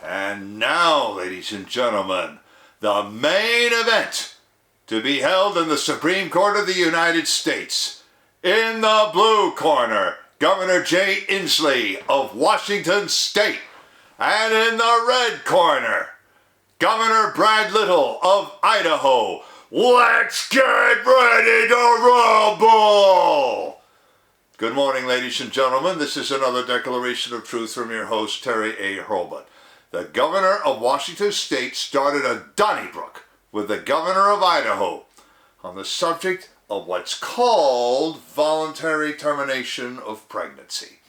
And now, ladies and gentlemen, the main event to be held in the Supreme Court of the United States. In the blue corner, Governor Jay Inslee of Washington State. And in the red corner, Governor Brad Little of Idaho. Let's get ready to rumble! Good morning, ladies and gentlemen. This is another declaration of truth from your host, Terry A. Hurlbut. The governor of Washington State started a donnybrook with the governor of Idaho on the subject of what's called voluntary termination of pregnancy.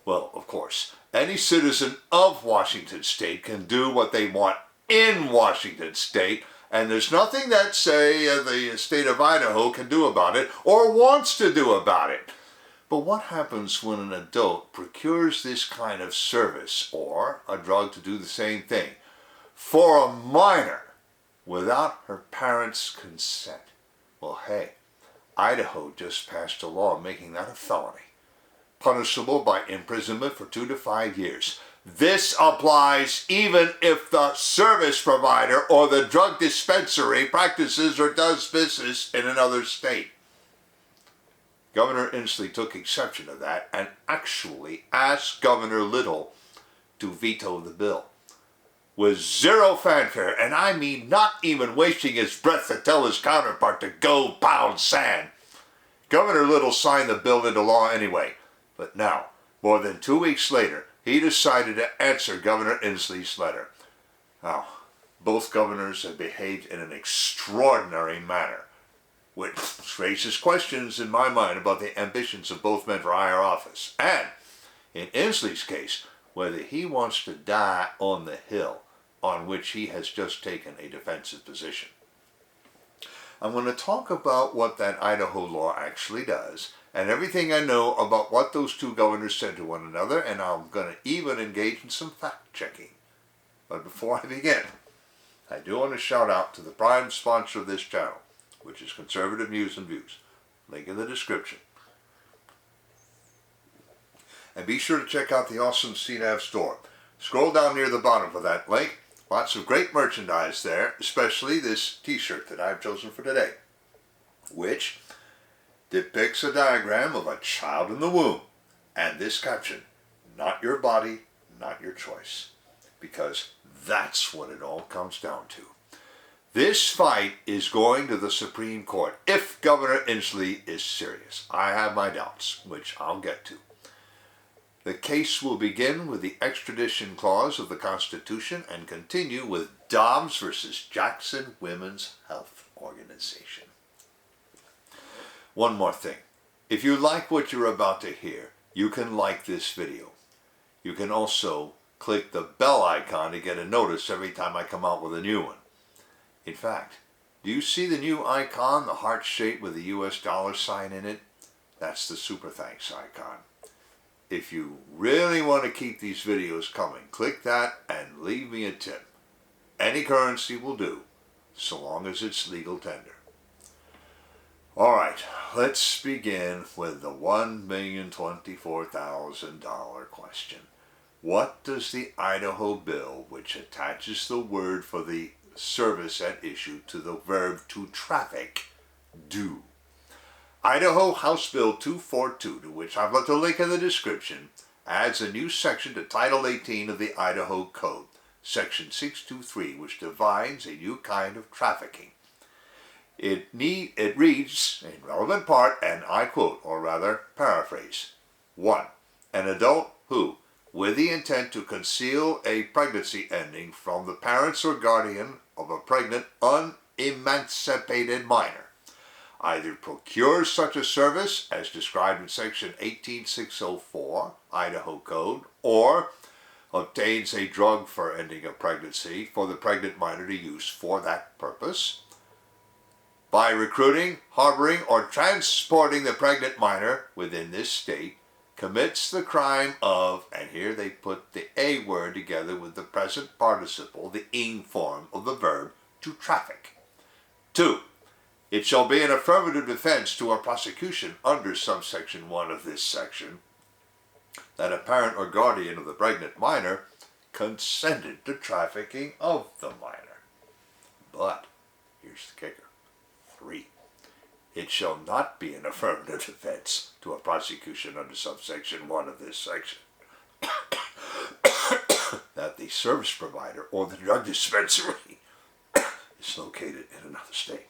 Well, of course, any citizen of Washington State can do what they want in Washington State, and there's nothing that, say, the state of Idaho can do about it or wants to do about it. But what happens when an adult procures this kind of service or a drug to do the same thing for a minor without her parents' consent? Well, hey, Idaho just passed a law making that a felony, punishable by imprisonment for 2 to 5 years. This applies even if the service provider or the drug dispensary practices or does business in another state. Governor Inslee took exception to that and actually asked Governor Little to veto the bill. With zero fanfare, and I mean not even wasting his breath to tell his counterpart to go pound sand, Governor Little signed the bill into law anyway. But now, more than 2 weeks later, he decided to answer Governor Inslee's letter. Now, both governors have behaved in an extraordinary manner, which raises questions in my mind about the ambitions of both men for higher office, and, in Inslee's case, whether he wants to die on the hill on which he has just taken a defensive position. I'm going to talk about what that Idaho law actually does, and everything I know about what those two governors said to one another, and I'm going to even engage in some fact-checking. But before I begin, I do want to shout out to the prime sponsor of this channel, which is Conservative News and Views. Link in the description. And be sure to check out the awesome CNAV Store. Scroll down near the bottom for that link. Lots of great merchandise there, especially this t-shirt that I've chosen for today, which depicts a diagram of a child in the womb. And this caption, "Not your body, not your choice." Because that's what it all comes down to. This fight is going to the Supreme Court if Governor Inslee is serious. I have my doubts, which I'll get to. The case will begin with the extradition clause of the Constitution and continue with Dobbs versus Jackson Women's Health Organization. One more thing. If you like what you're about to hear, you can like this video. You can also click the bell icon to get a notice every time I come out with a new one. In fact, do you see the new icon, the heart shape with the US dollar sign in it? That's the super thanks icon. If you really want to keep these videos coming, click that and leave me a tip. Any currency will do, so long as it's legal tender. Alright, let's begin with the $1,024,000 question. What does the Idaho bill, which attaches the word for the service at issue to the verb to traffic, do? Idaho House Bill 242, to which I've left a link in the description, adds a new section to Title 18 of the Idaho Code, Section 623, which defines a new kind of trafficking. It reads, in relevant part, and I quote, or rather paraphrase, 1. An adult who, with the intent to conceal a pregnancy ending from the parents or guardian of a pregnant, unemancipated minor, either procures such a service as described in Section 18604 Idaho Code, or obtains a drug for ending a pregnancy for the pregnant minor to use for that purpose, by recruiting, harboring, or transporting the pregnant minor within this state, commits the crime of, and here they put the A word together with the present participle, the ing form of the verb, to traffic. 2. It shall be an affirmative defense to a prosecution under subsection 1 of this section that a parent or guardian of the pregnant minor consented to trafficking of the minor. But, here's the kicker. 3. It shall not be an affirmative defense to a prosecution under subsection 1 of this section that the service provider or the drug dispensary is located in another state.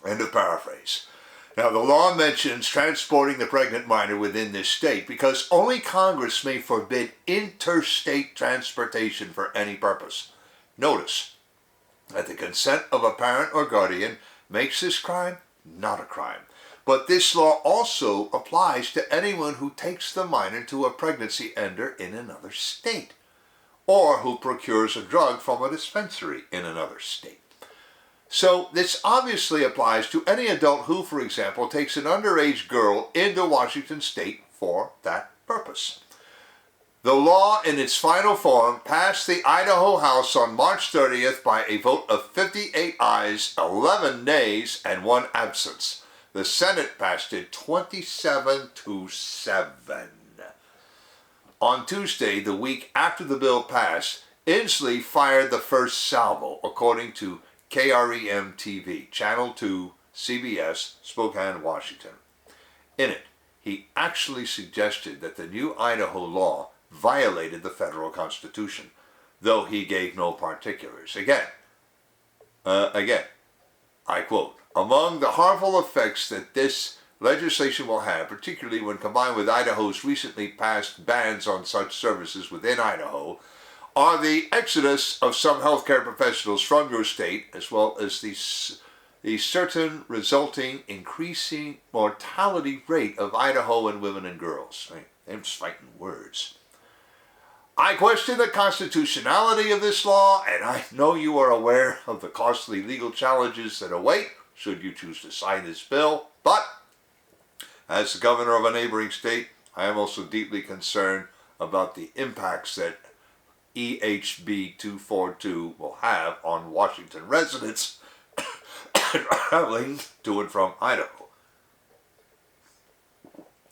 End of paraphrase. Now, the law mentions transporting the pregnant minor within this state because only Congress may forbid interstate transportation for any purpose. Notice that the consent of a parent or guardian makes this crime not a crime. But this law also applies to anyone who takes the minor to a pregnancy ender in another state, or who procures a drug from a dispensary in another state. So this obviously applies to any adult who, for example, takes an underage girl into Washington state for that purpose. The law in its final form passed the Idaho House on March 30th by a vote of 58 ayes, 11 nays, and 1 absence. The Senate passed it 27-7. On Tuesday, the week after the bill passed, Inslee fired the first salvo, according to KREM-TV, Channel 2, CBS, Spokane, Washington. In it, he actually suggested that the new Idaho law violated the federal Constitution, though he gave no particulars. Again, I quote, "Among the harmful effects that this legislation will have, particularly when combined with Idaho's recently passed bans on such services within Idaho, are the exodus of some healthcare professionals from your state, as well as the certain resulting increasing mortality rate of Idahoan women and girls." They're just fighting words. "I question the constitutionality of this law, and I know you are aware of the costly legal challenges that await should you choose to sign this bill, but as the governor of a neighboring state, I am also deeply concerned about the impacts that EHB 242 will have on Washington residents traveling to and from Idaho.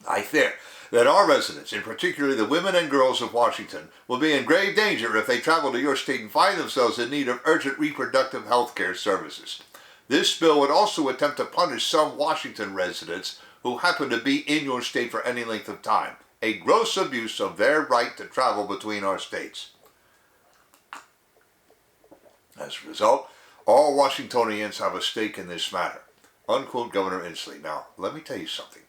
I fear that our residents, in particular the women and girls of Washington, will be in grave danger if they travel to your state and find themselves in need of urgent reproductive health care services. This bill would also attempt to punish some Washington residents who happen to be in your state for any length of time, a gross abuse of their right to travel between our states. As a result, all Washingtonians have a stake in this matter." Unquote Governor Inslee. Now, let me tell you something.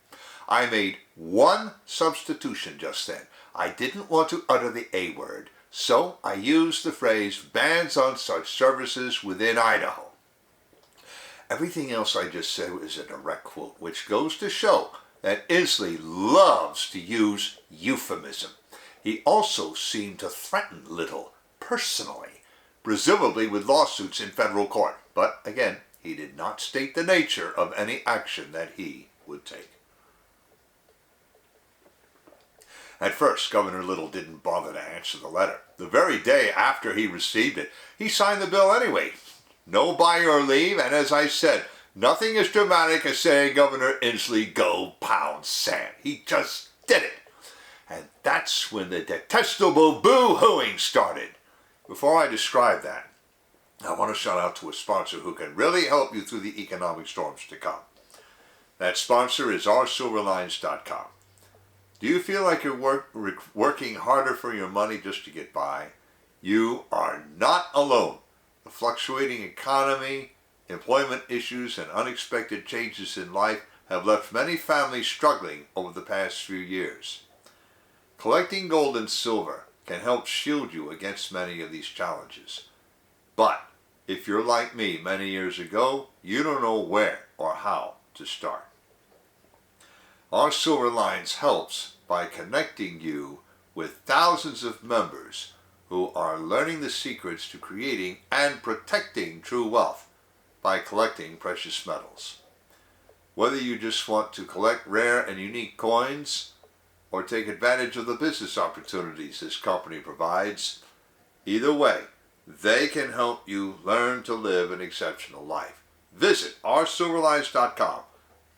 I made one substitution just then. I didn't want to utter the A word, so I used the phrase bans on such services within Idaho. Everything else I just said is a direct quote, which goes to show that Inslee loves to use euphemism. He also seemed to threaten Little personally, presumably with lawsuits in federal court. But again, he did not state the nature of any action that he would take. At first, Governor Little didn't bother to answer the letter. The very day after he received it, he signed the bill anyway. No by your leave, and as I said, nothing as dramatic as saying Governor Inslee go pound sand. He just did it. And that's when the detestable boo-hooing started. Before I describe that, I want to shout out to a sponsor who can really help you through the economic storms to come. That sponsor is oursilverlines.com. Do you feel like you're working harder for your money just to get by? You are not alone. The fluctuating economy, employment issues, and unexpected changes in life have left many families struggling over the past few years. Collecting gold and silver can help shield you against many of these challenges. But if you're like me many years ago, you don't know where or how to start. Our Silver Lines helps by connecting you with thousands of members who are learning the secrets to creating and protecting true wealth by collecting precious metals. Whether you just want to collect rare and unique coins or take advantage of the business opportunities this company provides, either way, they can help you learn to live an exceptional life. Visit oursilverlines.com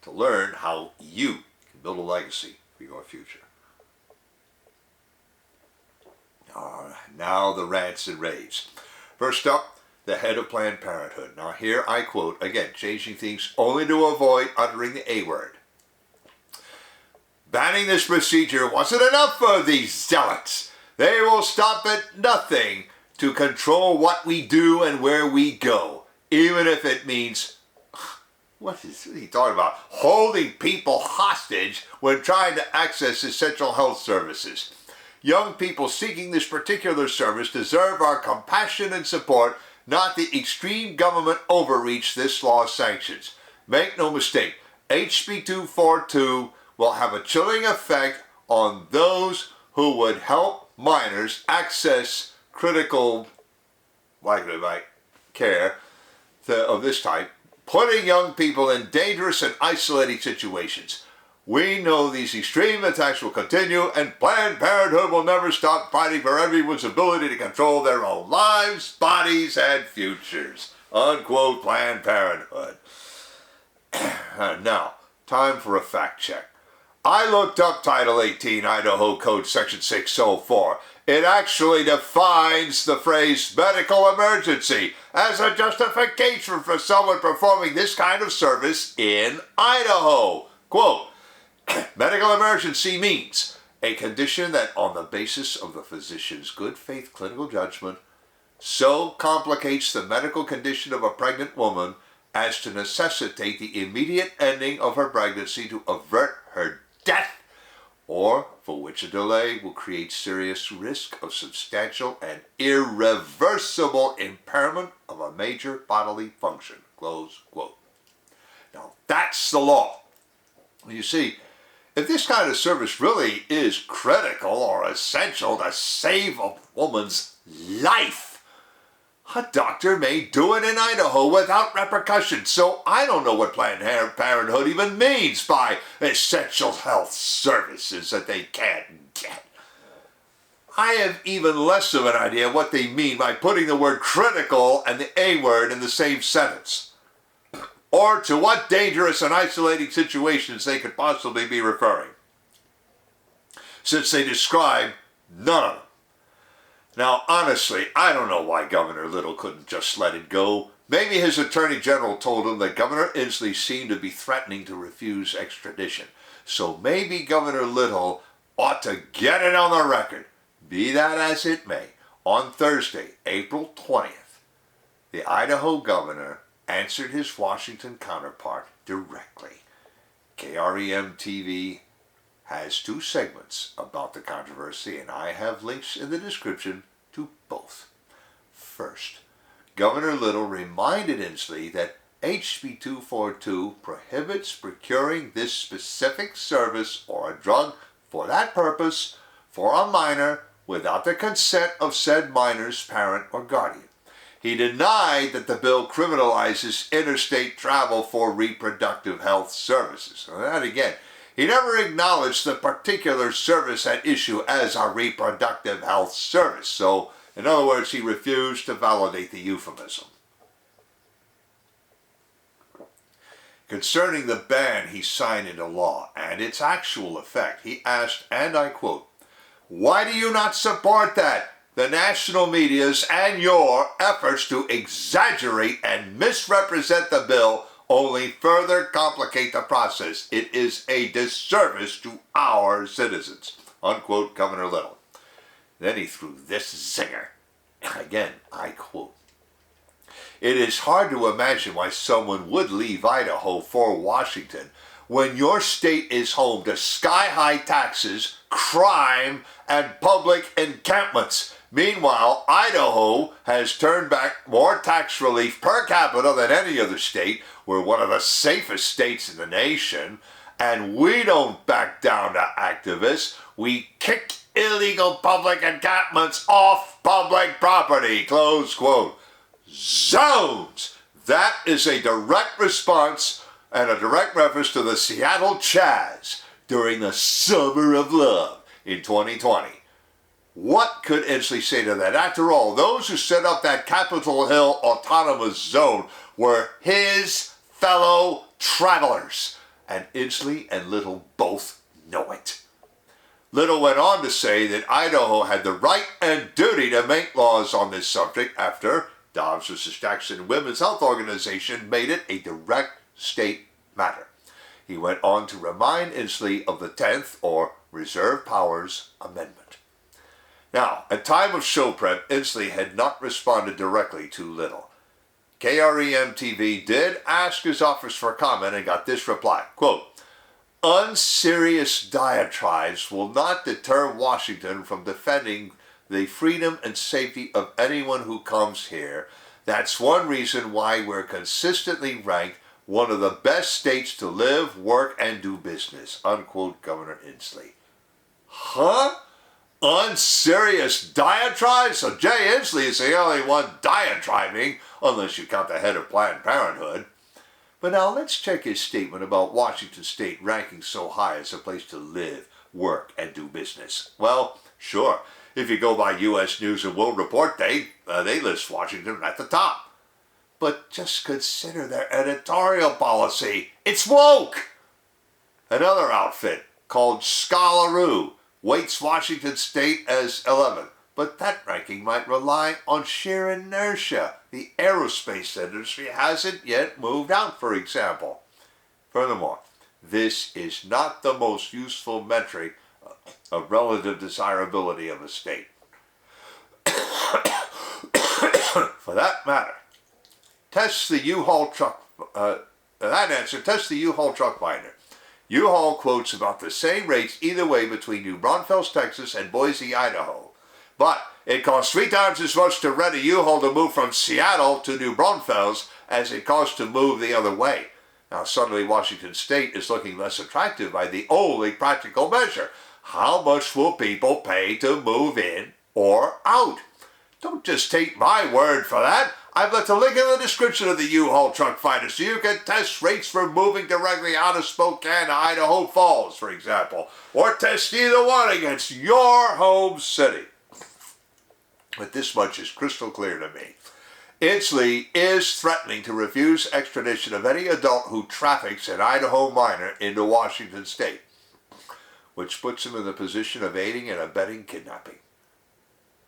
to learn how you can build a legacy for your future. Now the rants and raves. First up, the head of Planned Parenthood. Now here I quote, again, changing things only to avoid uttering the A word. Banning this procedure wasn't enough for these zealots. They will stop at nothing to control what we do and where we go, even if it means, what is he talking about? Holding people hostage when trying to access essential health services. Young people seeking this particular service deserve our compassion and support, not the extreme government overreach this law sanctions. Make no mistake, HB 242 will have a chilling effect on those who would help minors access critical care of this type, putting young people in dangerous and isolating situations. We know these extreme attacks will continue, and Planned Parenthood will never stop fighting for everyone's ability to control their own lives, bodies, and futures. Unquote, Planned Parenthood. Now, time for a fact check. I looked up Title 18 Idaho Code Section 604. It actually defines the phrase medical emergency as a justification for someone performing this kind of service in Idaho. Quote, medical emergency means a condition that on the basis of the physician's good faith clinical judgment so complicates the medical condition of a pregnant woman as to necessitate the immediate ending of her pregnancy to avert her death, or for which a delay will create serious risk of substantial and irreversible impairment of a major bodily function. Close quote. Now that's the law. You see, if this kind of service really is critical or essential to save a woman's life, a doctor may do it in Idaho without repercussion. So I don't know what Planned Parenthood even means by essential health services that they can't get. I have even less of an idea what they mean by putting the word critical and the A word in the same sentence, or to what dangerous and isolating situations they could possibly be referring, since they describe none of them. Now, honestly, I don't know why Governor Little couldn't just let it go. Maybe his attorney general told him that Governor Inslee seemed to be threatening to refuse extradition. So maybe Governor Little ought to get it on the record. Be that as it may, on Thursday, April 20th, the Idaho governor answered his Washington counterpart directly. KREM-TV has 2 segments about the controversy, and I have links in the description to both. First, Governor Little reminded Inslee that HB 242 prohibits procuring this specific service or a drug for that purpose for a minor without the consent of said minor's parent or guardian. He denied that the bill criminalizes interstate travel for reproductive health services. Now that again, he never acknowledged the particular service at issue as a reproductive health service. So, in other words, he refused to validate the euphemism. Concerning the ban he signed into law and its actual effect, he asked, and I quote, "Why do you not support that? The national media's and your efforts to exaggerate and misrepresent the bill only further complicate the process. It is a disservice to our citizens." Unquote, Governor Little. Then he threw this zinger. Again, I quote, "It is hard to imagine why someone would leave Idaho for Washington when your state is home to sky-high taxes, crime, and public encampments. Meanwhile, Idaho has turned back more tax relief per capita than any other state. We're one of the safest states in the nation, and we don't back down to activists. We kick illegal public encampments off public property." Close quote. Zones! That is a direct response and a direct reference to the Seattle Chaz during the Summer of Love in 2020. What could Inslee say to that? After all, those who set up that Capitol Hill autonomous zone were his fellow travelers, and Inslee and Little both know it. Little went on to say that Idaho had the right and duty to make laws on this subject after Dobbs vs. Jackson Women's Health Organization made it a direct state matter. He went on to remind Inslee of the 10th, or Reserve Powers Amendment. Now, at time of show prep, Inslee had not responded directly to Little. KREM-TV did ask his office for comment and got this reply, quote, "Unserious diatribes will not deter Washington from defending the freedom and safety of anyone who comes here. That's one reason why we're consistently ranked one of the best states to live, work, and do business," unquote, Governor Inslee. Huh? Unserious diatribes? So Jay Inslee is the only one diatribing, unless you count the head of Planned Parenthood. But now let's check his statement about Washington State ranking so high as a place to live, work, and do business. Well, sure, if you go by U.S. News and World Report, they list Washington at the top. But just consider their editorial policy. It's woke! Another outfit called Scholaroo weights Washington State as 11th, but that ranking might rely on sheer inertia. The aerospace industry hasn't yet moved out, for example. Furthermore, this is not the most useful metric of relative desirability of a state. For that matter, test the U-Haul truck. Test the U-Haul truck finder. U-Haul quotes about the same rates either way between New Braunfels, Texas, and Boise, Idaho. But it costs 3 times as much to rent a U-Haul to move from Seattle to New Braunfels as it costs to move the other way. Now suddenly Washington State is looking less attractive by the only practical measure. How much will people pay to move in or out? Don't just take my word for that. I've left a link in the description of the U-Haul truck finder so you can test rates for moving directly out of Spokane to Idaho Falls, for example, or test either one against your home city. But this much is crystal clear to me. Inslee is threatening to refuse extradition of any adult who traffics an Idaho minor into Washington State, which puts him in the position of aiding and abetting kidnapping.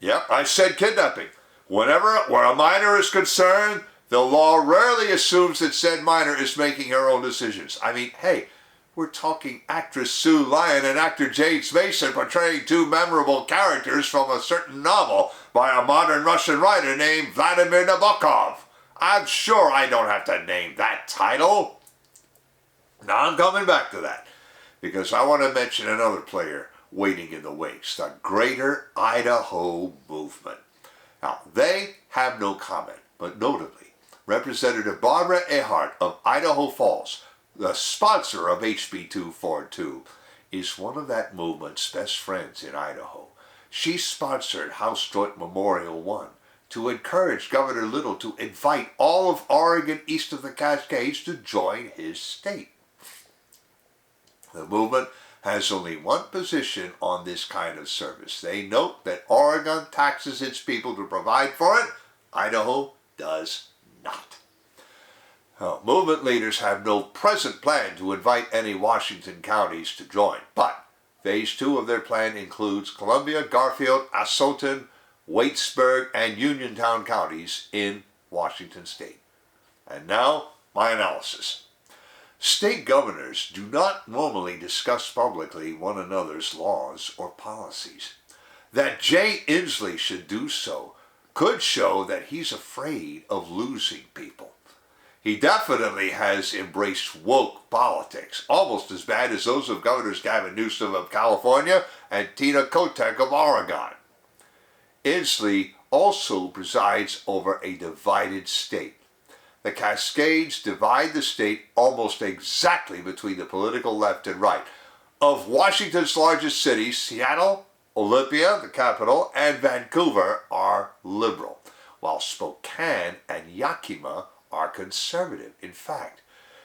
Yep, I said kidnapping. Where a minor is concerned, the law rarely assumes that said minor is making her own decisions. I mean, hey, we're talking actress Sue Lyon and actor James Mason portraying 2 memorable characters from a certain novel by a modern Russian writer named Vladimir Nabokov. I'm sure I don't have to name that title. Now I'm coming back to that, because I want to mention another player waiting in the wings, the Greater Idaho Movement. Now, they have no comment, but notably, Representative Barbara Ehart of Idaho Falls, the sponsor of HB 242, is one of that movement's best friends in Idaho. She sponsored House Joint Memorial 1 to encourage Governor Little to invite all of Oregon east of the Cascades to join his state. The movement has only one position on this kind of service. They note that Oregon taxes its people to provide for it. Idaho does not. Now, movement leaders have no present plan to invite any Washington counties to join, but Phase 2 of their plan includes Columbia, Garfield, Asotin, Waitsburg, and Uniontown counties in Washington State. And now, my analysis. State governors do not normally discuss publicly one another's laws or policies. That Jay Inslee should do so could show that he's afraid of losing people. He definitely has embraced woke politics, almost as bad as those of Governors Gavin Newsom of California and Tina Kotek of Oregon. Inslee also presides over a divided state. The Cascades divide the state almost exactly between the political left and right. Of Washington's largest cities, Seattle, Olympia, the capital, and Vancouver are liberal, while Spokane and Yakima are conservative. In fact,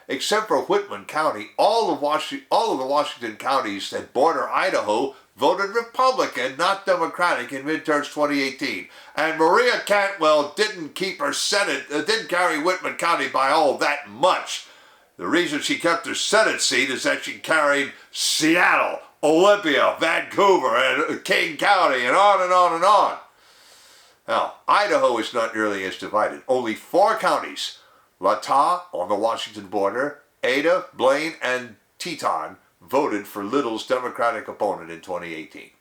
except for Whitman County, all of the Washington counties that border Idaho voted Republican, not Democratic, in midterms 2018. And Maria Cantwell didn't carry Whitman County by all that much. The reason she kept her Senate seat is that she carried Seattle, Olympia, Vancouver, and King County, and on and on and on. Now, Idaho is not nearly as divided. Only 4 counties, Latah on the Washington border, Ada, Blaine, and Teton, voted for Little's Democratic opponent in 2018.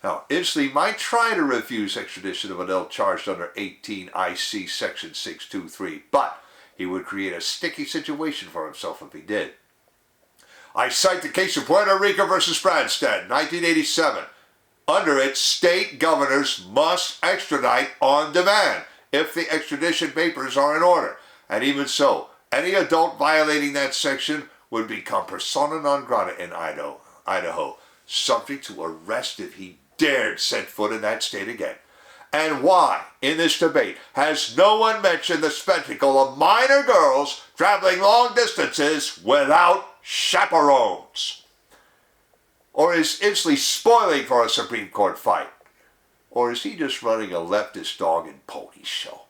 Now, Inslee might try to refuse extradition of an adult charged under 18 IC Section 623, but he would create a sticky situation for himself if he did. I cite the case of Puerto Rico versus Branstad, 1987. Under it, state governors must extradite on demand if the extradition papers are in order. And even so, any adult violating that section would become persona non grata in Idaho, subject to arrest if he dared set foot in that state again. And why, in this debate, has no one mentioned the spectacle of minor girls traveling long distances without chaperones? Or is Inslee spoiling for a Supreme Court fight? Or is he just running a leftist dog and pony show?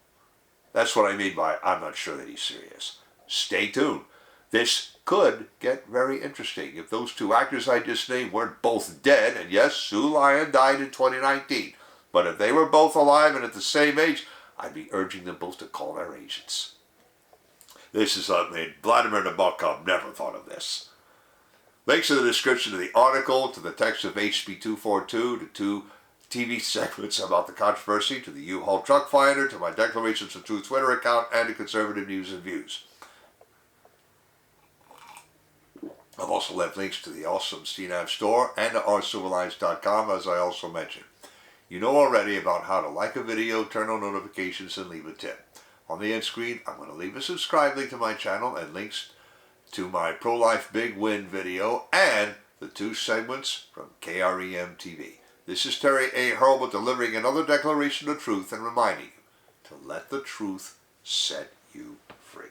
That's what I mean by I'm not sure that he's serious. Stay tuned. This could get very interesting if those 2 actors I just named weren't both dead, and yes, Sue Lyon died in 2019. But if they were both alive and at the same age, I'd be urging them both to call their agents. This is, Vladimir Nabokov never thought of this. Links in the description of the article, to the text of HB 242, to 2 TV segments about the controversy, to the U-Haul truck finder, to my Declarations of Truth Twitter account, and to Conservative News and Views. I've also left links to the awesome CNAV Store and to ourcivilized.com, as I also mentioned. You know already about how to like a video, turn on notifications, and leave a tip. On the end screen, I'm going to leave a subscribe link to my channel and links to my pro-life big win video and the 2 segments from KREM TV. This is Terry A. Hurlbut delivering another declaration of truth and reminding you to let the truth set you free.